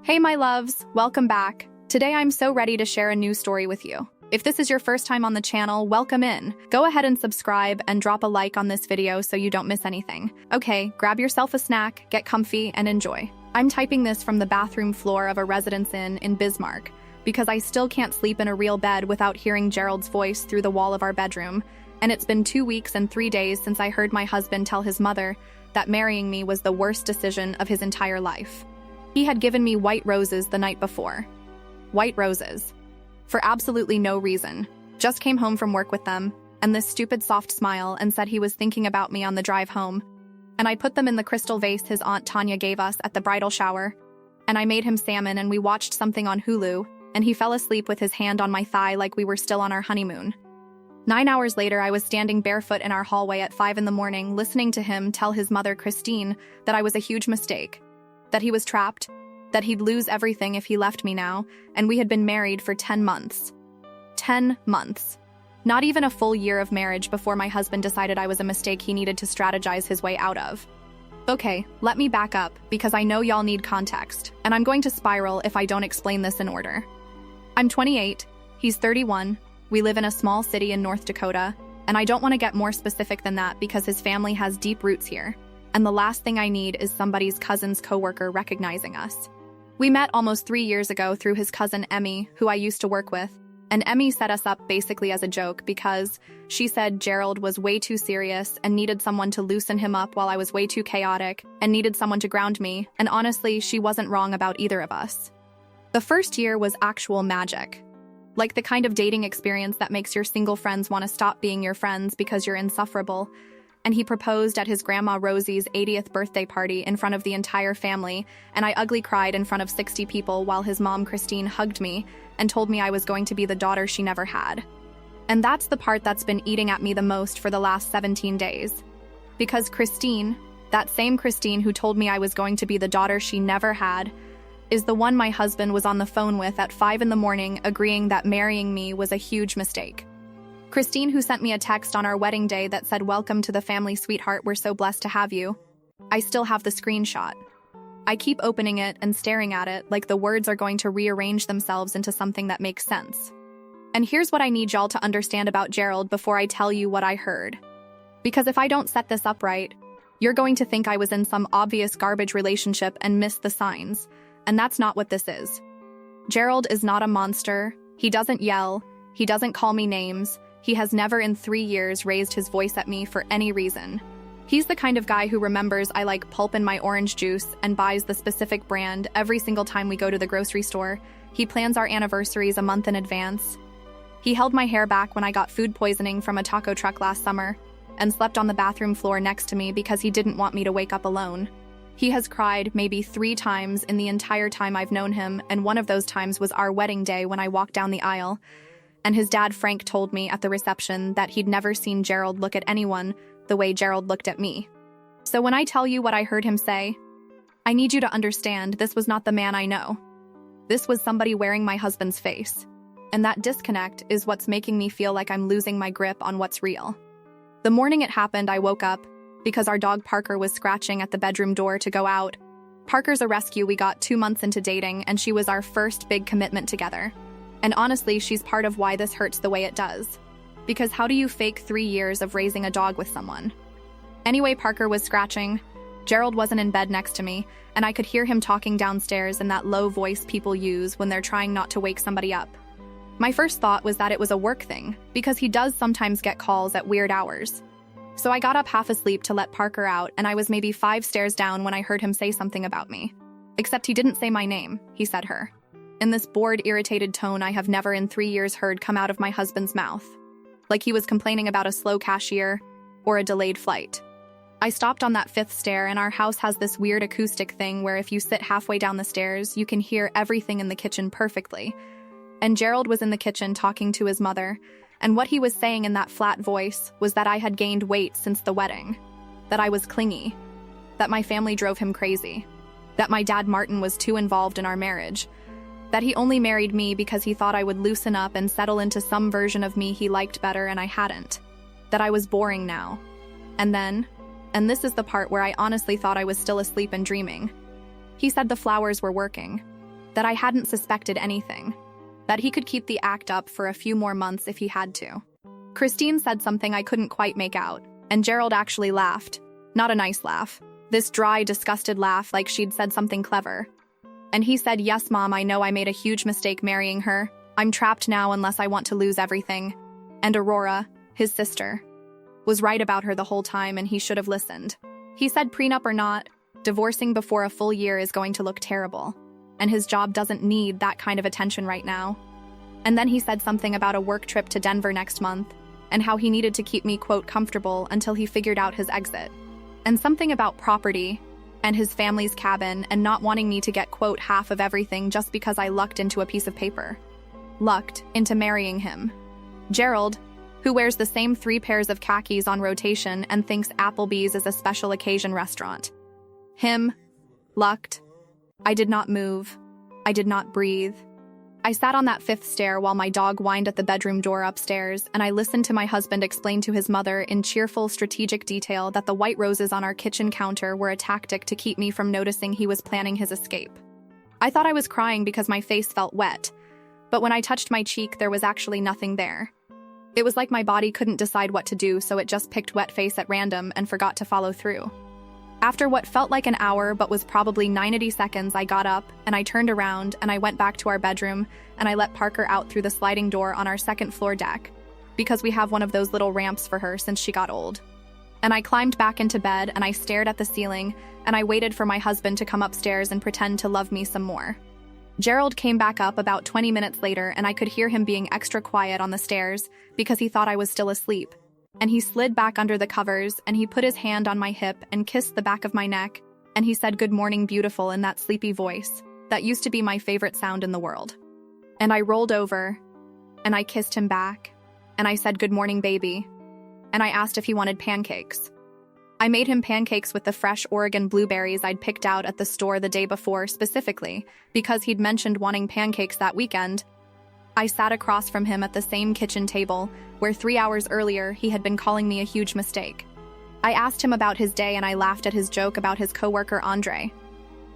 Hey my loves, welcome back. Today I'm so ready to share a new story with you. If this is your first time on the channel, welcome in. Go ahead and subscribe and drop a like on this video so you don't miss anything. Okay, grab yourself a snack, get comfy, and enjoy. I'm typing this from the bathroom floor of a residence inn in Bismarck because I still can't sleep in a real bed without hearing Gerald's voice through the wall of our bedroom, and it's been 2 weeks and 3 days since I heard my husband tell his mother that marrying me was the worst decision of his entire life. He had given me white roses the night before. White roses. For absolutely no reason. Just came home from work with them, and this stupid soft smile, and said he was thinking about me on the drive home. And I put them in the crystal vase his Aunt Tanya gave us at the bridal shower. And I made him salmon, and we watched something on Hulu, and he fell asleep with his hand on my thigh like we were still on our honeymoon. 9 hours later, I was standing barefoot in our hallway at 5 in the morning, listening to him tell his mother, Christine, that I was a huge mistake. That he was trapped, that he'd lose everything if he left me now, and we had been married for 10 months. 10 months. Not even a full year of marriage before my husband decided I was a mistake he needed to strategize his way out of. Okay, let me back up, because I know y'all need context, and I'm going to spiral if I don't explain this in order. I'm 28, he's 31, we live in a small city in North Dakota, and I don't want to get more specific than that because his family has deep roots here. And the last thing I need is somebody's cousin's coworker recognizing us. We met almost 3 years ago through his cousin Emmy, who I used to work with, and Emmy set us up basically as a joke because she said Gerald was way too serious and needed someone to loosen him up while I was way too chaotic and needed someone to ground me, and honestly, she wasn't wrong about either of us. The first year was actual magic. Like the kind of dating experience that makes your single friends want to stop being your friends because you're insufferable. And he proposed at his grandma Rosie's 80th birthday party in front of the entire family, and I ugly cried in front of 60 people while his mom Christine hugged me and told me I was going to be the daughter she never had. And that's the part that's been eating at me the most for the last 17 days. Because Christine, that same Christine who told me I was going to be the daughter she never had, is the one my husband was on the phone with at 5 in the morning agreeing that marrying me was a huge mistake. Christine, who sent me a text on our wedding day that said, "Welcome to the family, sweetheart, we're so blessed to have you." I still have the screenshot. I keep opening it and staring at it like the words are going to rearrange themselves into something that makes sense. And here's what I need y'all to understand about Gerald before I tell you what I heard. Because if I don't set this up right, you're going to think I was in some obvious garbage relationship and miss the signs. And that's not what this is. Gerald is not a monster. He doesn't yell. He doesn't call me names. He has never in 3 years raised his voice at me for any reason. He's the kind of guy who remembers I like pulp in my orange juice and buys the specific brand every single time we go to the grocery store. He plans our anniversaries a month in advance. He held my hair back when I got food poisoning from a taco truck last summer and slept on the bathroom floor next to me because he didn't want me to wake up alone. He has cried maybe 3 times in the entire time I've known him, and one of those times was our wedding day when I walked down the aisle. And his dad, Frank, told me at the reception that he'd never seen Gerald look at anyone the way Gerald looked at me. So when I tell you what I heard him say, I need you to understand this was not the man I know. This was somebody wearing my husband's face. And that disconnect is what's making me feel like I'm losing my grip on what's real. The morning it happened, I woke up because our dog Parker was scratching at the bedroom door to go out. Parker's a rescue we got 2 months into dating, and she was our first big commitment together. And honestly, she's part of why this hurts the way it does. Because how do you fake 3 years of raising a dog with someone? Anyway, Parker was scratching. Gerald wasn't in bed next to me, and I could hear him talking downstairs in that low voice people use when they're trying not to wake somebody up. My first thought was that it was a work thing, because he does sometimes get calls at weird hours. So I got up half asleep to let Parker out, and I was maybe 5 stairs down when I heard him say something about me. Except he didn't say my name, he said her. In this bored, irritated tone I have never in 3 years heard come out of my husband's mouth. Like he was complaining about a slow cashier or a delayed flight. I stopped on that 5th stair, and our house has this weird acoustic thing where if you sit halfway down the stairs, you can hear everything in the kitchen perfectly. And Gerald was in the kitchen talking to his mother, and what he was saying in that flat voice was that I had gained weight since the wedding, that I was clingy, that my family drove him crazy, that my dad Martin was too involved in our marriage, that he only married me because he thought I would loosen up and settle into some version of me he liked better and I hadn't, that I was boring now. And then, and this is the part where I honestly thought I was still asleep and dreaming, he said the flowers were working. that I hadn't suspected anything, that he could keep the act up for a few more months if he had to. Christine said something I couldn't quite make out, and Gerald actually laughed. Not a nice laugh. This dry, disgusted laugh like she'd said something clever. And he said, "Yes, Mom, I know I made a huge mistake marrying her. I'm trapped now unless I want to lose everything." And Aurora, his sister, was right about her the whole time, and he should have listened. He said prenup or not, divorcing before a full year is going to look terrible, and his job doesn't need that kind of attention right now. And then he said something about a work trip to Denver next month, and how he needed to keep me, quote, comfortable until he figured out his exit. And something about property, and his family's cabin, and not wanting me to get, quote, half of everything just because I lucked into a piece of paper. Lucked into marrying him. Gerald, who wears the same 3 pairs of khakis on rotation and thinks Applebee's is a special occasion restaurant. Him. Lucked. I did not move. I did not breathe. I sat on that 5th stair while my dog whined at the bedroom door upstairs, and I listened to my husband explain to his mother in cheerful, strategic detail that the white roses on our kitchen counter were a tactic to keep me from noticing he was planning his escape. I thought I was crying because my face felt wet, but when I touched my cheek, there was actually nothing there. It was like my body couldn't decide what to do, so it just picked wet face at random and forgot to follow through. After what felt like an hour but was probably 90 seconds, I got up and I turned around and I went back to our bedroom and I let Parker out through the sliding door on our 2nd floor deck, because we have one of those little ramps for her since she got old. And I climbed back into bed and I stared at the ceiling and I waited for my husband to come upstairs and pretend to love me some more. Gerald came back up about 20 minutes later and I could hear him being extra quiet on the stairs because he thought I was still asleep. And he slid back under the covers, and he put his hand on my hip and kissed the back of my neck, and he said, "Good morning, beautiful," in that sleepy voice that used to be my favorite sound in the world. And I rolled over, and I kissed him back, and I said, "Good morning, baby," and I asked if he wanted pancakes. I made him pancakes with the fresh Oregon blueberries I'd picked out at the store the day before specifically, because he'd mentioned wanting pancakes that weekend. I sat across from him at the same kitchen table, where 3 hours earlier he had been calling me a huge mistake. I asked him about his day and I laughed at his joke about his coworker Andre.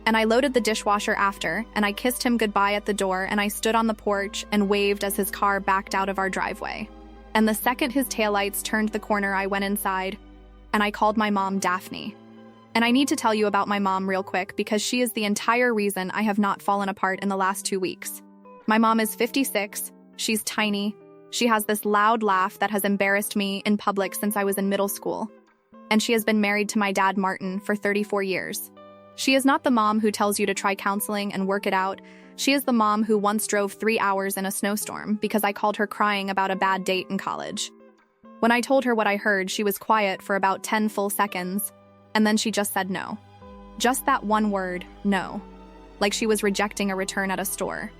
And I loaded the dishwasher after, and I kissed him goodbye at the door, and I stood on the porch and waved as his car backed out of our driveway. And the second his taillights turned the corner, I went inside, and I called my mom Daphne. And I need to tell you about my mom real quick because she is the entire reason I have not fallen apart in the last 2 weeks. My mom is 56, she's tiny, she has this loud laugh that has embarrassed me in public since I was in middle school, and she has been married to my dad Martin for 34 years. She is not the mom who tells you to try counseling and work it out. She is the mom who once drove 3 hours in a snowstorm because I called her crying about a bad date in college. When I told her what I heard, she was quiet for about 10 full seconds, and then she just said no. Just that one word, no. Like she was rejecting a return at a store.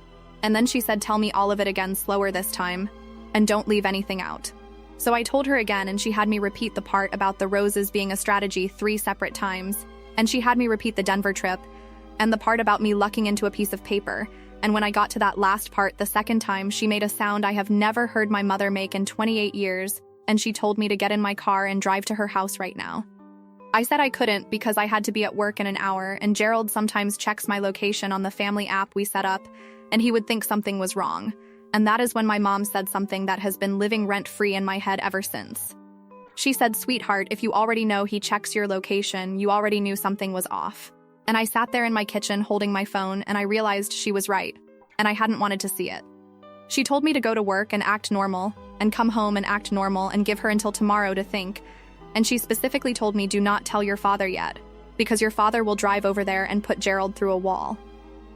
And then she said, "Tell me all of it again, slower this time, and don't leave anything out." So I told her again, and she had me repeat the part about the roses being a strategy 3 separate times, and she had me repeat the Denver trip, and the part about me lucking into a piece of paper, and when I got to that last part the second time, she made a sound I have never heard my mother make in 28 years, and she told me to get in my car and drive to her house right now. I said I couldn't because I had to be at work in an hour, and Gerald sometimes checks my location on the family app we set up, and he would think something was wrong. And that is when my mom said something that has been living rent-free in my head ever since. She said, "Sweetheart, if you already know he checks your location, you already knew something was off." And I sat there in my kitchen holding my phone, and I realized she was right, and I hadn't wanted to see it. She told me to go to work and act normal, and come home and act normal, and give her until tomorrow to think. And she specifically told me, "Do not tell your father yet, because your father will drive over there and put Gerald through a wall."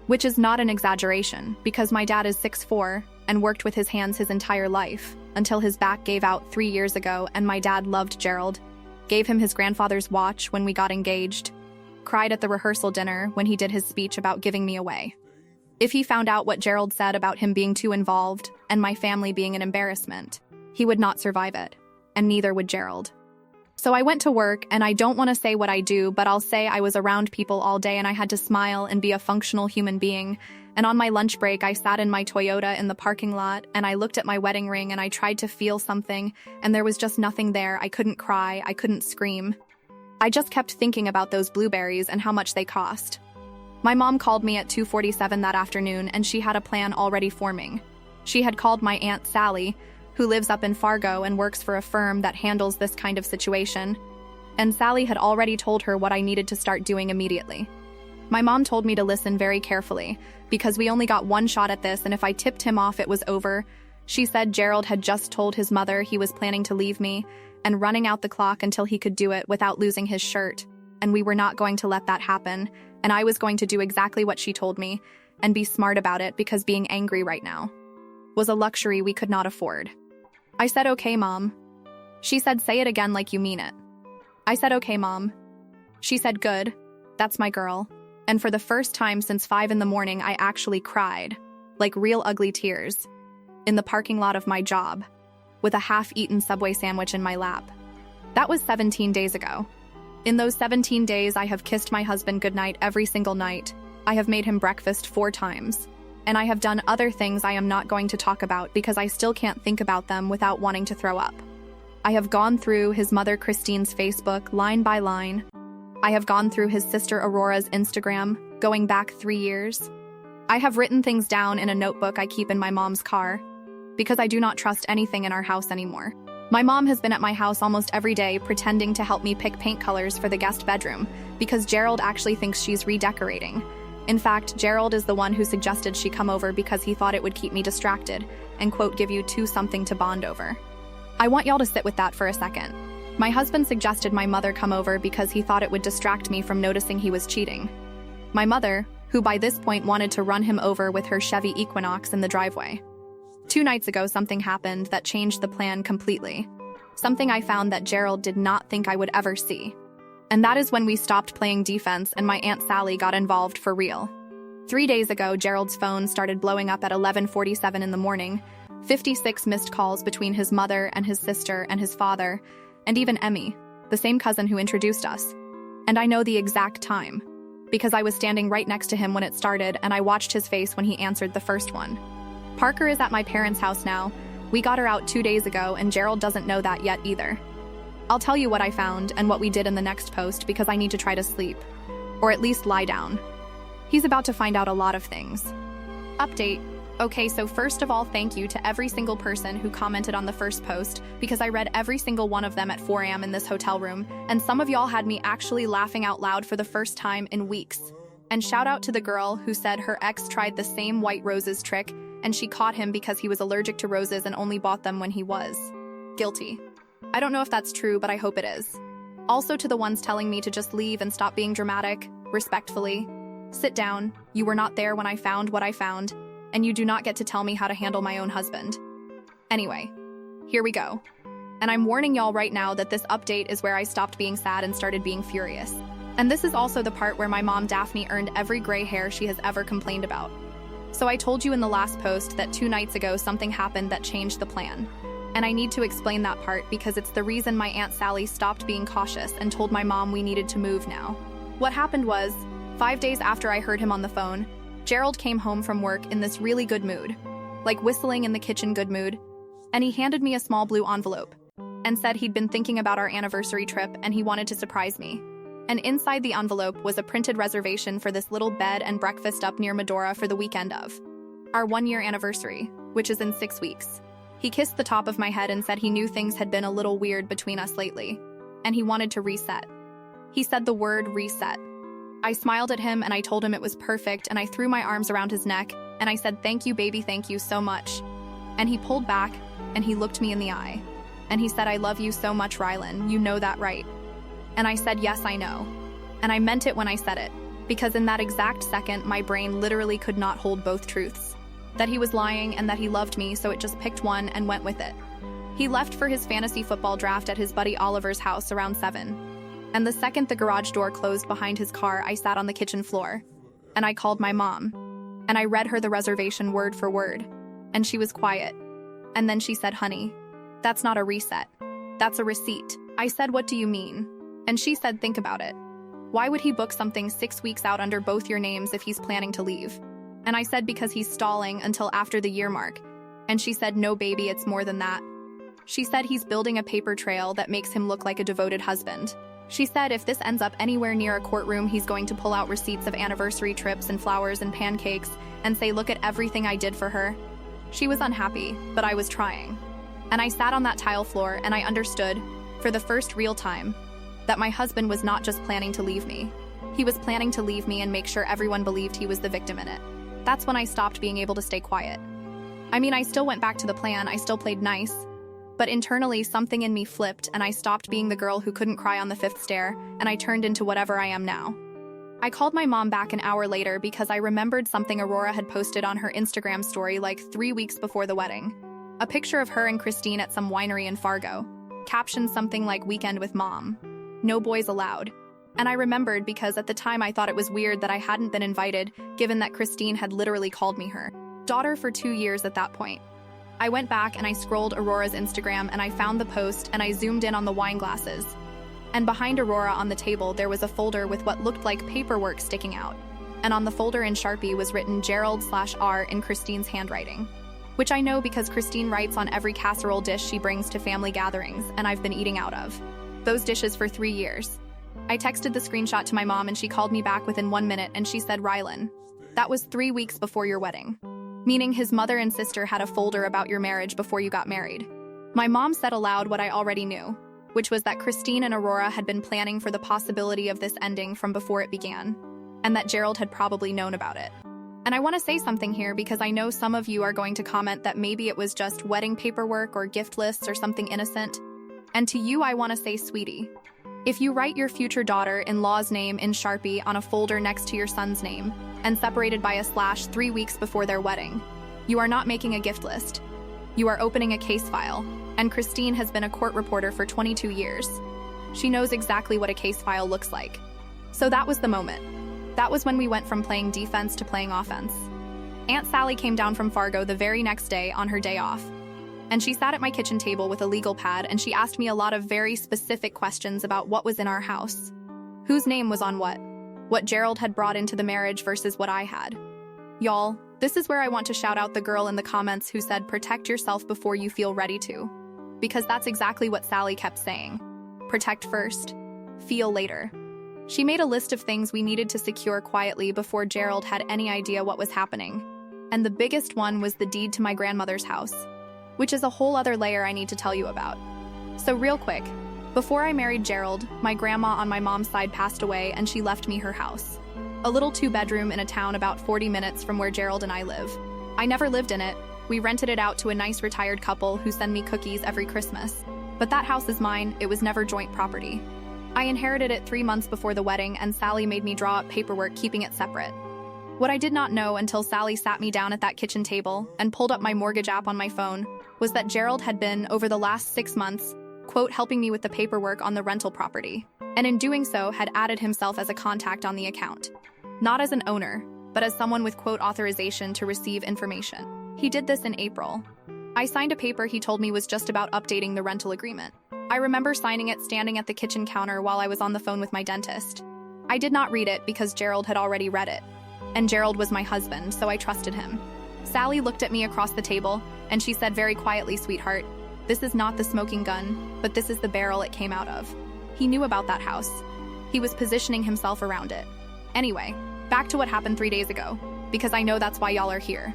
Which is not an exaggeration, because my dad is 6'4", and worked with his hands his entire life, until his back gave out 3 years ago, and my dad loved Gerald, gave him his grandfather's watch when we got engaged, cried at the rehearsal dinner when he did his speech about giving me away. If he found out what Gerald said about him being too involved, and my family being an embarrassment, he would not survive it, and neither would Gerald. So I went to work, and I don't want to say what I do, but I'll say I was around people all day and I had to smile and be a functional human being. And on my lunch break, I sat in my Toyota in the parking lot, and I looked at my wedding ring and I tried to feel something, and there was just nothing there. I couldn't cry, I couldn't scream. I just kept thinking about those blueberries and how much they cost. My mom called me at 2:47 that afternoon, and she had a plan already forming. She had called my Aunt Sally, who lives up in Fargo and works for a firm that handles this kind of situation, and Sally had already told her what I needed to start doing immediately. My mom told me to listen very carefully, because we only got one shot at this, and if I tipped him off, it was over. She said Gerald had just told his mother he was planning to leave me and running out the clock until he could do it without losing his shirt, and we were not going to let that happen, and I was going to do exactly what she told me and be smart about it, because being angry right now was a luxury we could not afford. I said, "Okay, Mom." She said, "Say it again like you mean it." I said, "Okay, Mom." She said, "Good. That's my girl." And for the first time since 5 in the morning, I actually cried, like real ugly tears, in the parking lot of my job, with a half-eaten Subway sandwich in my lap. That was 17 days ago. In those 17 days, I have kissed my husband goodnight every single night. I have made him breakfast 4 times. And I have done other things I am not going to talk about because I still can't think about them without wanting to throw up. I have gone through his mother Christine's Facebook line by line. I have gone through his sister Aurora's Instagram, going back 3 years. I have written things down in a notebook I keep in my mom's car, because I do not trust anything in our house anymore. My mom has been at my house almost every day pretending to help me pick paint colors for the guest bedroom, because Gerald actually thinks she's redecorating. In fact, Gerald is the one who suggested she come over because he thought it would keep me distracted and, quote, give you two something to bond over. I want y'all to sit with that for a second. My husband suggested my mother come over because he thought it would distract me from noticing he was cheating. My mother, who by this point wanted to run him over with her Chevy Equinox in the driveway. 2 nights ago, something happened that changed the plan completely. Something I found that Gerald did not think I would ever see. And that is when we stopped playing defense and my Aunt Sally got involved for real. 3 days ago, Gerald's phone started blowing up at 11:47 in the morning, 56 missed calls between his mother and his sister and his father, and even Emmy, the same cousin who introduced us. And I know the exact time, because I was standing right next to him when it started and I watched his face when he answered the first one. Parker is at my parents' house now. We got her out 2 days ago and Gerald doesn't know that yet either. I'll tell you what I found and what we did in the next post because I need to try to sleep. Or at least lie down. He's about to find out a lot of things. Update. Okay, so first of all, thank you to every single person who commented on the first post, because I read every single one of them at 4 a.m. in this hotel room, and some of y'all had me actually laughing out loud for the first time in weeks. And shout out to the girl who said her ex tried the same white roses trick, and she caught him because he was allergic to roses and only bought them when he was guilty. I don't know if that's true, but I hope it is. Also to the ones telling me to just leave and stop being dramatic, respectfully. Sit down, you were not there when I found what I found, and you do not get to tell me how to handle my own husband. Anyway, here we go. And I'm warning y'all right now that this update is where I stopped being sad and started being furious. And this is also the part where my mom Daphne earned every gray hair she has ever complained about. So I told you in the last post that 2 nights ago something happened that changed the plan. And I need to explain that part because it's the reason my Aunt Sally stopped being cautious and told my mom we needed to move now. What happened was, 5 days after I heard him on the phone, Gerald came home from work in this really good mood, like whistling in the kitchen good mood, and he handed me a small blue envelope and said he'd been thinking about our anniversary trip and he wanted to surprise me. And inside the envelope was a printed reservation for this little bed and breakfast up near Medora for the weekend of our 1-year anniversary, which is in 6 weeks. He kissed the top of my head and said he knew things had been a little weird between us lately, and he wanted to reset. He said the word reset. I smiled at him and I told him it was perfect, and I threw my arms around his neck and I said, "Thank you, baby, thank you so much." And he pulled back and he looked me in the eye and he said, "I love you so much, Rylan, you know that, right?" And I said, "Yes, I know." And I meant it when I said it, because in that exact second, my brain literally could not hold both truths. That he was lying and that he loved me, so it just picked one and went with it. He left for his fantasy football draft at his buddy Oliver's house around 7. And the second the garage door closed behind his car, I sat on the kitchen floor. And I called my mom. And I read her the reservation word for word. And she was quiet. And then she said, "Honey, that's not a reset. That's a receipt." I said, "What do you mean?" And she said, "Think about it. Why would he book something 6 weeks out under both your names if he's planning to leave?" And I said, "Because he's stalling until after the year mark." And she said, "No, baby, it's more than that." She said he's building a paper trail that makes him look like a devoted husband. She said if this ends up anywhere near a courtroom, he's going to pull out receipts of anniversary trips and flowers and pancakes and say, look at everything I did for her. She was unhappy, but I was trying. And I sat on that tile floor and I understood, for the first real time, that my husband was not just planning to leave me. He was planning to leave me and make sure everyone believed he was the victim in it. That's when I stopped being able to stay quiet. I mean, I still went back to the plan, I still played nice, but internally something in me flipped and I stopped being the girl who couldn't cry on the fifth stair, and I turned into whatever I am now. I called my mom back an hour later because I remembered something Aurora had posted on her Instagram story like 3 weeks before the wedding. A picture of her and Christine at some winery in Fargo. Captioned something like weekend with mom. No boys allowed. And I remembered because at the time I thought it was weird that I hadn't been invited, given that Christine had literally called me her daughter for 2 years at that point. I went back and I scrolled Aurora's Instagram and I found the post and I zoomed in on the wine glasses. And behind Aurora on the table there was a folder with what looked like paperwork sticking out. And on the folder in Sharpie was written Gerald/R in Christine's handwriting. Which I know because Christine writes on every casserole dish she brings to family gatherings and I've been eating out of those dishes for 3 years. I texted the screenshot to my mom and she called me back within 1 minute and she said, Rylan, that was 3 weeks before your wedding. Meaning his mother and sister had a folder about your marriage before you got married. My mom said aloud what I already knew, which was that Christine and Aurora had been planning for the possibility of this ending from before it began, and that Gerald had probably known about it. And I want to say something here because I know some of you are going to comment that maybe it was just wedding paperwork or gift lists or something innocent. And to you, I want to say, sweetie, if you write your future daughter-in-law's name in Sharpie on a folder next to your son's name, and separated by a slash 3 weeks before their wedding, you are not making a gift list. You are opening a case file, and Christine has been a court reporter for 22 years. She knows exactly what a case file looks like. So that was the moment. That was when we went from playing defense to playing offense. Aunt Sally came down from Fargo the very next day on her day off. And she sat at my kitchen table with a legal pad and she asked me a lot of very specific questions about what was in our house. Whose name was on what Gerald had brought into the marriage versus what I had. Y'all, this is where I want to shout out the girl in the comments who said protect yourself before you feel ready to. Because that's exactly what Sally kept saying. Protect first, feel later. She made a list of things we needed to secure quietly before Gerald had any idea what was happening. And the biggest one was the deed to my grandmother's house, which is a whole other layer I need to tell you about. So real quick, before I married Gerald, my grandma on my mom's side passed away and she left me her house. A little 2-bedroom in a town about 40 minutes from where Gerald and I live. I never lived in it. We rented it out to a nice retired couple who send me cookies every Christmas. But that house is mine, it was never joint property. I inherited it 3 months before the wedding and Sally made me draw up paperwork keeping it separate. What I did not know until Sally sat me down at that kitchen table and pulled up my mortgage app on my phone was that Gerald had been, over the last 6 months, quote, helping me with the paperwork on the rental property, and in doing so had added himself as a contact on the account. Not as an owner, but as someone with quote authorization to receive information. He did this in April. I signed a paper he told me was just about updating the rental agreement. I remember signing it standing at the kitchen counter while I was on the phone with my dentist. I did not read it because Gerald had already read it. And Gerald was my husband, so I trusted him. Sally looked at me across the table, and she said very quietly, sweetheart, this is not the smoking gun, but this is the barrel it came out of. He knew about that house. He was positioning himself around it. Anyway, back to what happened 3 days ago, because I know that's why y'all are here.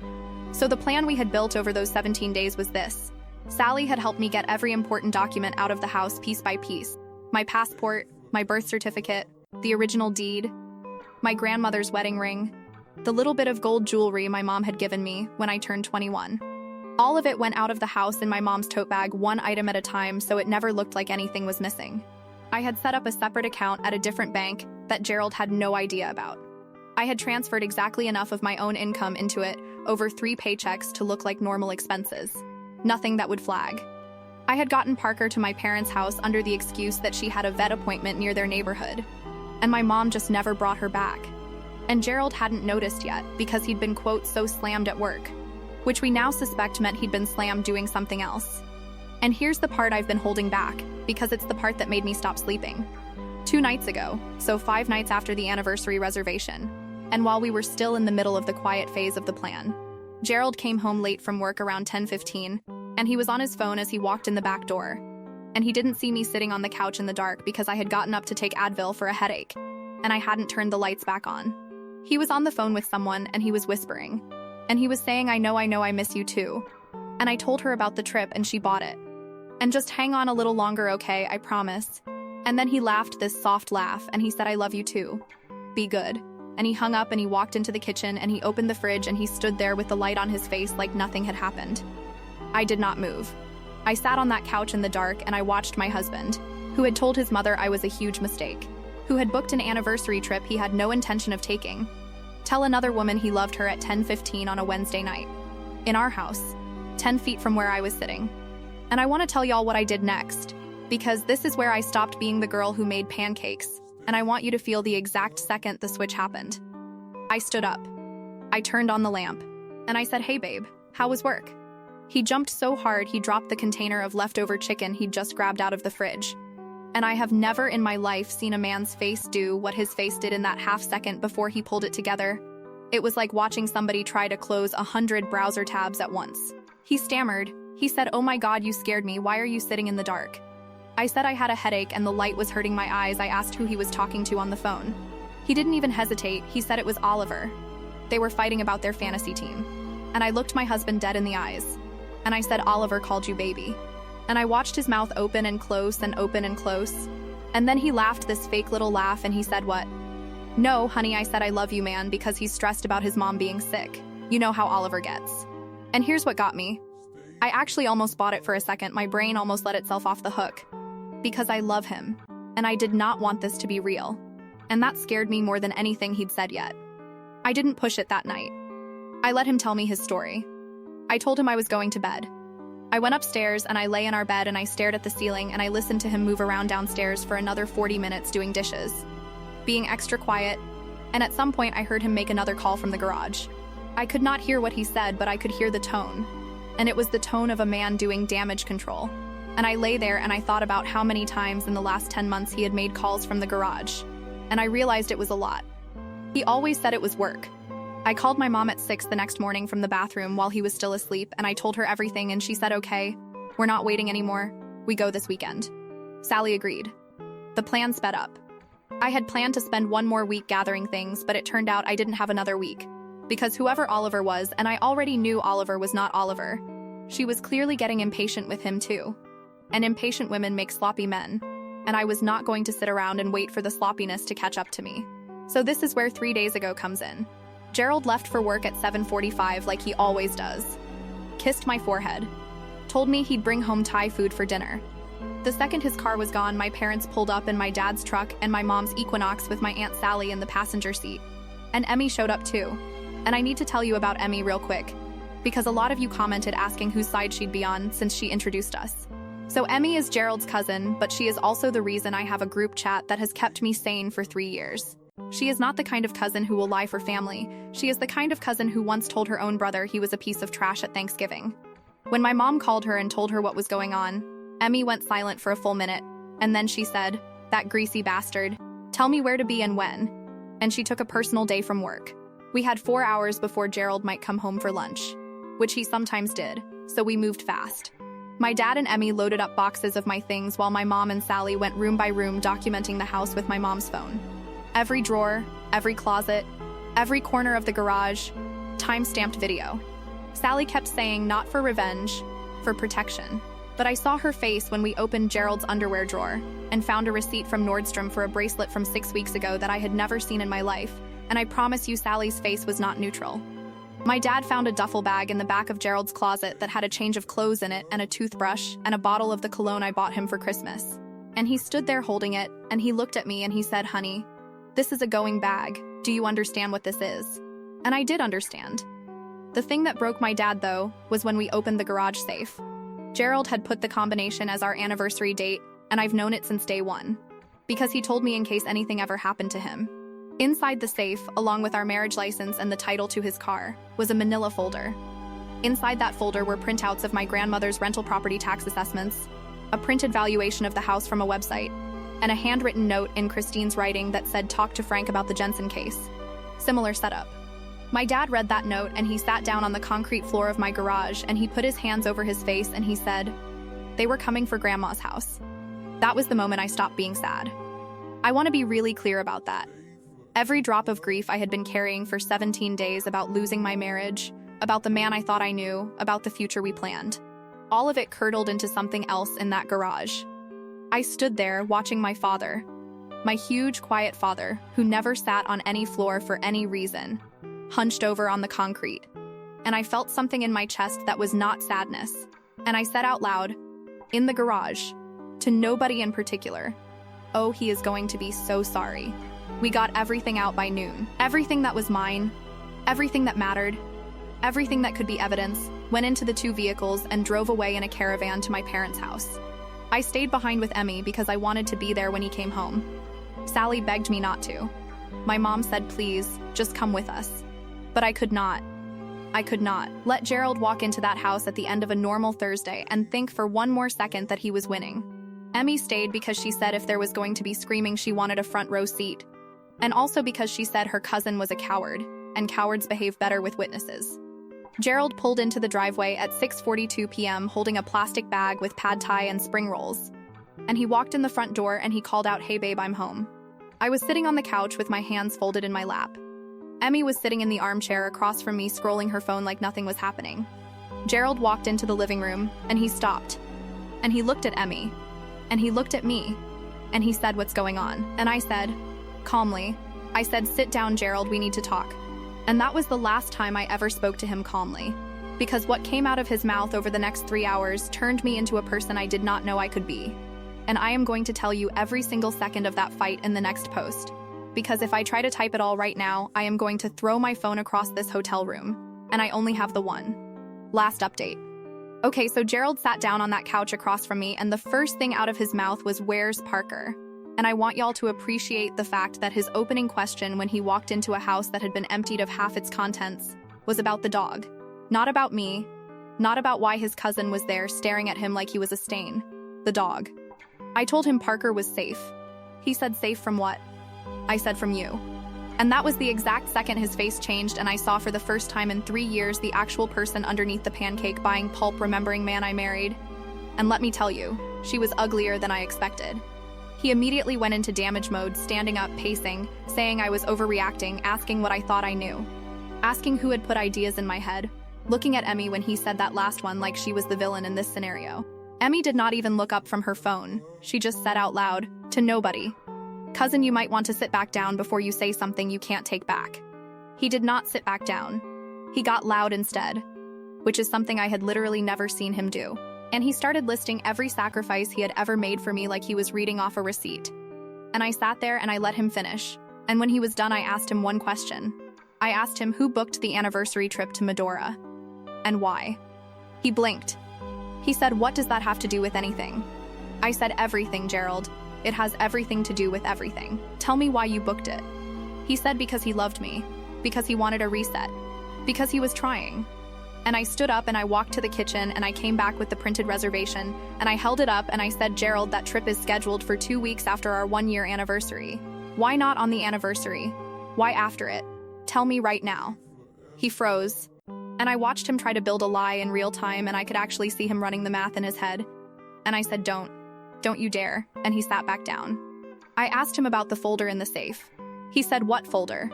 So the plan we had built over those 17 days was this. Sally had helped me get every important document out of the house piece by piece. My passport, my birth certificate, the original deed, my grandmother's wedding ring, the little bit of gold jewelry my mom had given me when I turned 21. All of it went out of the house in my mom's tote bag, one item at a time, so it never looked like anything was missing. I had set up a separate account at a different bank that Gerald had no idea about. I had transferred exactly enough of my own income into it over 3 paychecks to look like normal expenses. Nothing that would flag. I had gotten Parker to my parents' house under the excuse that she had a vet appointment near their neighborhood, and my mom just never brought her back. And Gerald hadn't noticed yet because he'd been, quote, so slammed at work, which we now suspect meant he'd been slammed doing something else. And here's the part I've been holding back, because it's the part that made me stop sleeping. 2 nights ago, so 5 nights after the anniversary reservation, and while we were still in the middle of the quiet phase of the plan, Gerald came home late from work around 10:15, and he was on his phone as he walked in the back door. And he didn't see me sitting on the couch in the dark because I had gotten up to take Advil for a headache, and I hadn't turned the lights back on. He was on the phone with someone, and he was whispering. And he was saying, I know, I miss you too. And I told her about the trip, and she bought it. And just hang on a little longer, okay, I promise. And then he laughed this soft laugh, and he said, I love you too. Be good. And he hung up and he walked into the kitchen and he opened the fridge and he stood there with the light on his face like nothing had happened. I did not move. I sat on that couch in the dark and I watched my husband, who had told his mother I was a huge mistake, who had booked an anniversary trip he had no intention of taking, tell another woman he loved her at 10:15 on a Wednesday night. In our house, 10 feet from where I was sitting. And I want to tell y'all what I did next, because this is where I stopped being the girl who made pancakes, and I want you to feel the exact second the switch happened. I stood up. I turned on the lamp, and I said, hey babe, how was work? He jumped so hard he dropped the container of leftover chicken he'd just grabbed out of the fridge. And I have never in my life seen a man's face do what his face did in that half second before he pulled it together. It was like watching somebody try to close 100 browser tabs at once. He stammered. He said, oh my God, you scared me. Why are you sitting in the dark? I said I had a headache and the light was hurting my eyes. I asked who he was talking to on the phone. He didn't even hesitate. He said it was Oliver. They were fighting about their fantasy team. And I looked my husband dead in the eyes. And I said, Oliver called you baby. And I watched his mouth open and close and open and close. And then he laughed this fake little laugh and he said, what? No, honey, I said I love you, man, because he's stressed about his mom being sick. You know how Oliver gets. And here's what got me. I actually almost bought it for a second. My brain almost let itself off the hook. Because I love him. And I did not want this to be real. And that scared me more than anything he'd said yet. I didn't push it that night. I let him tell me his story. I told him I was going to bed. I went upstairs and I lay in our bed and I stared at the ceiling and I listened to him move around downstairs for another 40 minutes doing dishes, being extra quiet, and at some point I heard him make another call from the garage. I could not hear what he said, but I could hear the tone. And it was the tone of a man doing damage control. And I lay there and I thought about how many times in the last 10 months he had made calls from the garage. And I realized it was a lot. He always said it was work. I called my mom at 6 the next morning from the bathroom while he was still asleep, and I told her everything and she said, okay, we're not waiting anymore. We go this weekend. Sally agreed. The plan sped up. I had planned to spend one more week gathering things, but it turned out I didn't have another week. Because whoever Oliver was, and I already knew Oliver was not Oliver, she was clearly getting impatient with him too. And impatient women make sloppy men. And I was not going to sit around and wait for the sloppiness to catch up to me. So this is where 3 days ago comes in. Gerald left for work at 7:45 like he always does. Kissed my forehead. Told me he'd bring home Thai food for dinner. The second his car was gone, my parents pulled up in my dad's truck and my mom's Equinox with my Aunt Sally in the passenger seat. And Emmy showed up too. And I need to tell you about Emmy real quick, because a lot of you commented asking whose side she'd be on since she introduced us. So Emmy is Gerald's cousin, but she is also the reason I have a group chat that has kept me sane for 3 years. She is not the kind of cousin who will lie for family. She is the kind of cousin who once told her own brother he was a piece of trash at Thanksgiving. When my mom called her and told her what was going on, Emmy went silent for a full minute, and then she said, that greasy bastard, tell me where to be and when. And she took a personal day from work. We had 4 hours before Gerald might come home for lunch, which he sometimes did, so we moved fast. My dad and Emmy loaded up boxes of my things while my mom and Sally went room by room documenting the house with my mom's phone. Every drawer, every closet, every corner of the garage, time-stamped video. Sally kept saying not for revenge, for protection. But I saw her face when we opened Gerald's underwear drawer and found a receipt from Nordstrom for a bracelet from 6 weeks ago that I had never seen in my life, and I promise you Sally's face was not neutral. My dad found a duffel bag in the back of Gerald's closet that had a change of clothes in it and a toothbrush and a bottle of the cologne I bought him for Christmas. And he stood there holding it, and he looked at me and he said, honey, this is a going bag. Do you understand what this is? And I did understand. The thing that broke my dad, though, was when we opened the garage safe. Gerald had put the combination as our anniversary date, and I've known it since day one. Because he told me in case anything ever happened to him. Inside the safe, along with our marriage license and the title to his car, was a manila folder. Inside that folder were printouts of my grandmother's rental property tax assessments, a printed valuation of the house from a website, and a handwritten note in Christine's writing that said talk to Frank about the Jensen case. Similar setup. My dad read that note and he sat down on the concrete floor of my garage and he put his hands over his face and he said, They were coming for Grandma's house. That was the moment I stopped being sad. I want to be really clear about that. Every drop of grief I had been carrying for 17 days about losing my marriage, about the man I thought I knew, about the future we planned. All of it curdled into something else in that garage. I stood there watching my father, my huge, quiet father, who never sat on any floor for any reason, hunched over on the concrete. And I felt something in my chest that was not sadness. And I said out loud, in the garage, to nobody in particular, "Oh, he is going to be so sorry." We got everything out by noon. Everything that was mine, everything that mattered, everything that could be evidence, went into the 2 vehicles and drove away in a caravan to my parents' house. I stayed behind with Emmy because I wanted to be there when he came home. Sally begged me not to. My mom said, "Please, just come with us." But I could not. I could not let Gerald walk into that house at the end of a normal Thursday and think for one more second that he was winning. Emmy stayed because she said if there was going to be screaming, she wanted a front row seat. And also because she said her cousin was a coward, and cowards behave better with witnesses. Gerald pulled into the driveway at 6:42 p.m. holding a plastic bag with pad thai and spring rolls. And he walked in the front door and he called out, "Hey babe, I'm home." I was sitting on the couch with my hands folded in my lap. Emmy was sitting in the armchair across from me scrolling her phone like nothing was happening. Gerald walked into the living room and he stopped. And he looked at Emmy. And he looked at me. And he said, "What's going on?" And I said, calmly, I said, "Sit down, Gerald, we need to talk." And that was the last time I ever spoke to him calmly. Because what came out of his mouth over the next 3 hours turned me into a person I did not know I could be. And I am going to tell you every single second of that fight in the next post. Because if I try to type it all right now, I am going to throw my phone across this hotel room. And I only have the one. Last update. Okay, so Gerald sat down on that couch across from me, and the first thing out of his mouth was, "Where's Parker?" And I want y'all to appreciate the fact that his opening question when he walked into a house that had been emptied of half its contents was about the dog. Not about me. Not about why his cousin was there staring at him like he was a stain. The dog. I told him Parker was safe. He said, "Safe from what?" I said, "From you." And that was the exact second his face changed and I saw for the first time in 3 years the actual person underneath the pancake buying pulp remembering man I married. And let me tell you, she was uglier than I expected. He immediately went into damage mode, standing up, pacing, saying I was overreacting, asking what I thought I knew. Asking who had put ideas in my head. Looking at Emmy when he said that last one like she was the villain in this scenario. Emmy did not even look up from her phone. She just said out loud, to nobody, "Cousin, you might want to sit back down before you say something you can't take back." He did not sit back down. He got loud instead, which is something I had literally never seen him do. And he started listing every sacrifice he had ever made for me like he was reading off a receipt. And I sat there and I let him finish. And when he was done, I asked him one question. I asked him who booked the anniversary trip to Medora. And why. He blinked. He said, "What does that have to do with anything?" I said, "Everything, Gerald. It has everything to do with everything. Tell me why you booked it." He said because he loved me. Because he wanted a reset. Because he was trying. And I stood up and I walked to the kitchen and I came back with the printed reservation and I held it up and I said, "Gerald, that trip is scheduled for 2 weeks after our 1-year anniversary. Why not on the anniversary? Why after it? Tell me right now." He froze. And I watched him try to build a lie in real time and I could actually see him running the math in his head. And I said, Don't you dare." And he sat back down. I asked him about the folder in the safe. He said, "What folder?"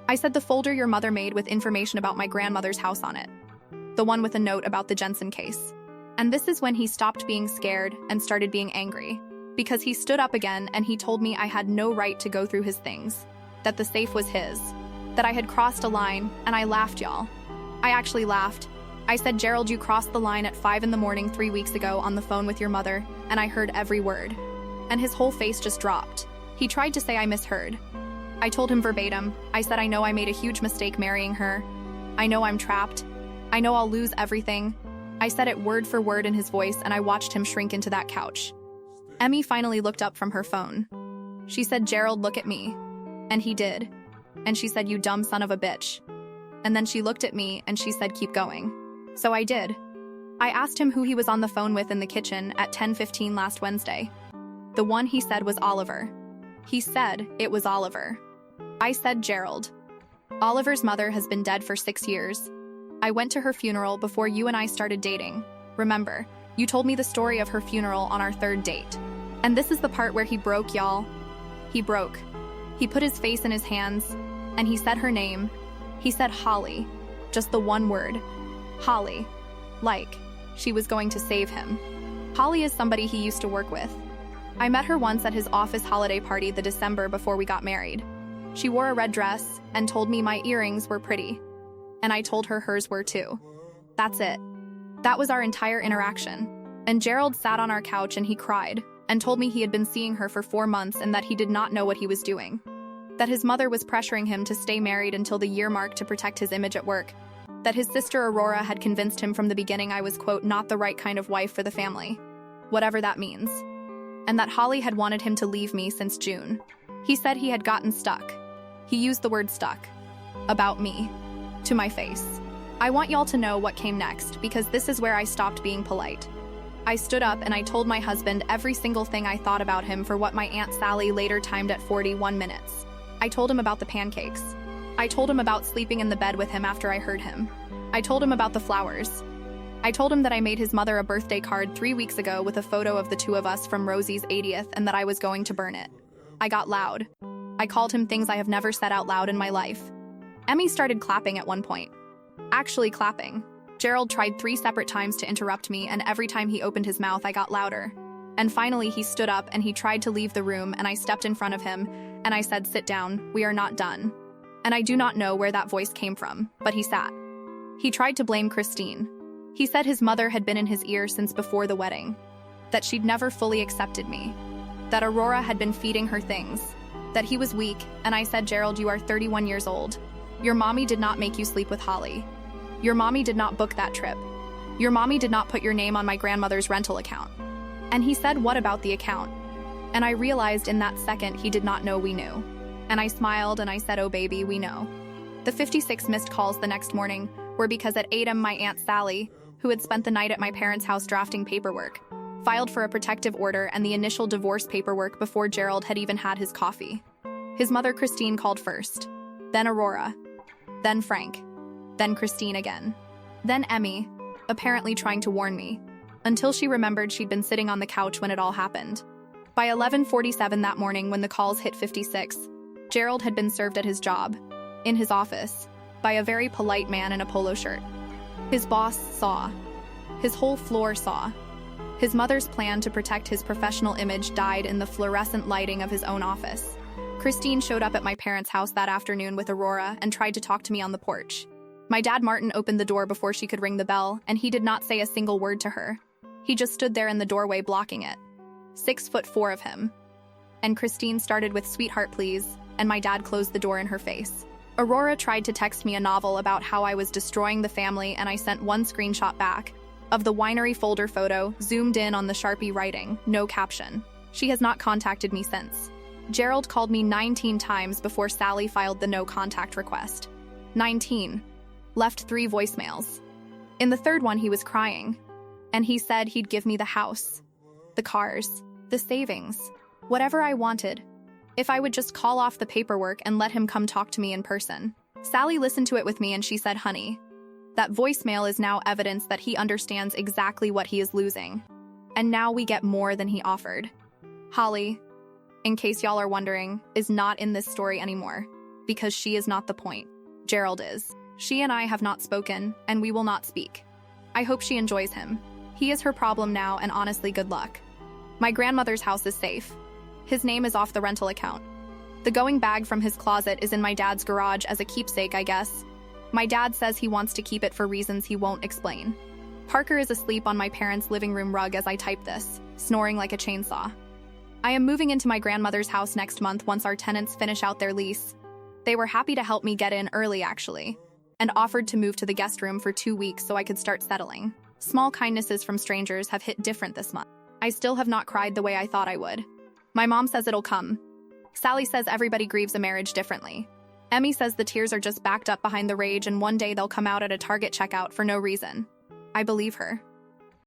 I said, "The folder your mother made with information about my grandmother's house on it. The one with a note about the Jensen case." And this is when he stopped being scared and started being angry. Because he stood up again and he told me I had no right to go through his things. That the safe was his. That I had crossed a line, and I laughed, y'all. I actually laughed. I said, "Gerald, you crossed the line at 5 in the morning 3 weeks ago on the phone with your mother, and I heard every word." And his whole face just dropped. He tried to say I misheard. I told him verbatim. I said, "I know I made a huge mistake marrying her. I know I'm trapped. I know I'll lose everything." I said it word for word in his voice and I watched him shrink into that couch. Emmy finally looked up from her phone. She said, "Gerald, look at me." And he did. And she said, "You dumb son of a bitch." And then she looked at me and she said, "Keep going." So I did. I asked him who he was on the phone with in the kitchen at 10:15 last Wednesday. The one he said was Oliver. He said it was Oliver. I said, "Gerald. Oliver's mother has been dead for 6 years. I went to her funeral before you and I started dating. Remember, You told me the story of her funeral on our third date. And this is the part where he broke, y'all. He broke. He put his face in his hands, and he said her name. He said Holly. Just the one word. Holly. Like she was going to save him. Holly is somebody he used to work with. I met her once at his office holiday party the December before we got married. She wore a red dress and told me my earrings were pretty. And I told her hers were too. That's it. That was our entire interaction. And Gerald sat on our couch and he cried and told me he had been seeing her for 4 months and that he did not know what he was doing. That his mother was pressuring him to stay married until the year mark to protect his image at work. That his sister Aurora had convinced him from the beginning I was, quote, not the right kind of wife for the family. Whatever that means. And that Holly had wanted him to leave me since June. He said he had gotten stuck. He used the word stuck. About me. To my face. I want y'all to know what came next, because this is where I stopped being polite. I stood up and I told my husband every single thing I thought about him for what my Aunt Sally later timed at 41 minutes. I told him about the pancakes. I told him about sleeping in the bed with him after I heard him. I told him about the flowers. I told him that I made his mother a birthday card 3 weeks ago with a photo of the two of us from Rosie's 80th and that I was going to burn it. I got loud. I called him things I have never said out loud in my life. Emmy started clapping at one point. Actually clapping. Gerald tried 3 separate times to interrupt me, and every time he opened his mouth, I got louder. And finally, he stood up and he tried to leave the room, and I stepped in front of him, and I said, "Sit down, we are not done." And I do not know where that voice came from, but he sat. He tried to blame Christine. He said his mother had been in his ear since before the wedding. That she'd never fully accepted me. That Aurora had been feeding her things. That he was weak, and I said, "Gerald, you are 31 years old. Your mommy did not make you sleep with Holly. Your mommy did not book that trip. Your mommy did not put your name on my grandmother's rental account." And he said, "What about the account?" And I realized in that second he did not know we knew. And I smiled and I said, "Oh baby, we know." The 56 missed calls the next morning were because at 8 a.m. my Aunt Sally, who had spent the night at my parents' house drafting paperwork, filed for a protective order and the initial divorce paperwork before Gerald had even had his coffee. His mother Christine called first, then Aurora, then Frank, then Christine again, then Emmy, apparently trying to warn me, until she remembered she'd been sitting on the couch when it all happened. By 11:47 that morning, when the calls hit 56, Gerald had been served at his job, in his office, by a very polite man in a polo shirt. His boss saw. His whole floor saw. His mother's plan to protect his professional image died in the fluorescent lighting of his own office. Christine showed up at my parents' house that afternoon with Aurora and tried to talk to me on the porch. My dad Martin opened the door before she could ring the bell, and he did not say a single word to her. He just stood there in the doorway blocking it. 6'4" of him. And Christine started with "Sweetheart, please," and my dad closed the door in her face. Aurora tried to text me a novel about how I was destroying the family, and I sent one screenshot back of the winery folder photo, zoomed in on the Sharpie writing, no caption. She has not contacted me since. Gerald called me 19 times before Sally filed the no contact request. 19. Left 3 voicemails. In the third one, he was crying. And he said he'd give me the house, the cars, the savings, whatever I wanted, if I would just call off the paperwork and let him come talk to me in person. Sally listened to it with me and she said, "Honey, that voicemail is now evidence that he understands exactly what he is losing. And now we get more than he offered." Holly, in case y'all are wondering, is not in this story anymore, because she is not the point. Gerald is. She and I have not spoken, and we will not speak. I hope she enjoys him. He is her problem now, and honestly, good luck. My grandmother's house is safe. His name is off the rental account. The going bag from his closet is in my dad's garage as a keepsake, I guess. My dad says he wants to keep it for reasons he won't explain. Parker is asleep on my parents' living room rug as I type this, snoring like a chainsaw. I am moving into my grandmother's house next month once our tenants finish out their lease. They were happy to help me get in early, actually, and offered to move to the guest room for 2 weeks so I could start settling. Small kindnesses from strangers have hit different this month. I still have not cried the way I thought I would. My mom says it'll come. Sally says everybody grieves a marriage differently. Emmy says the tears are just backed up behind the rage and one day they'll come out at a Target checkout for no reason. I believe her.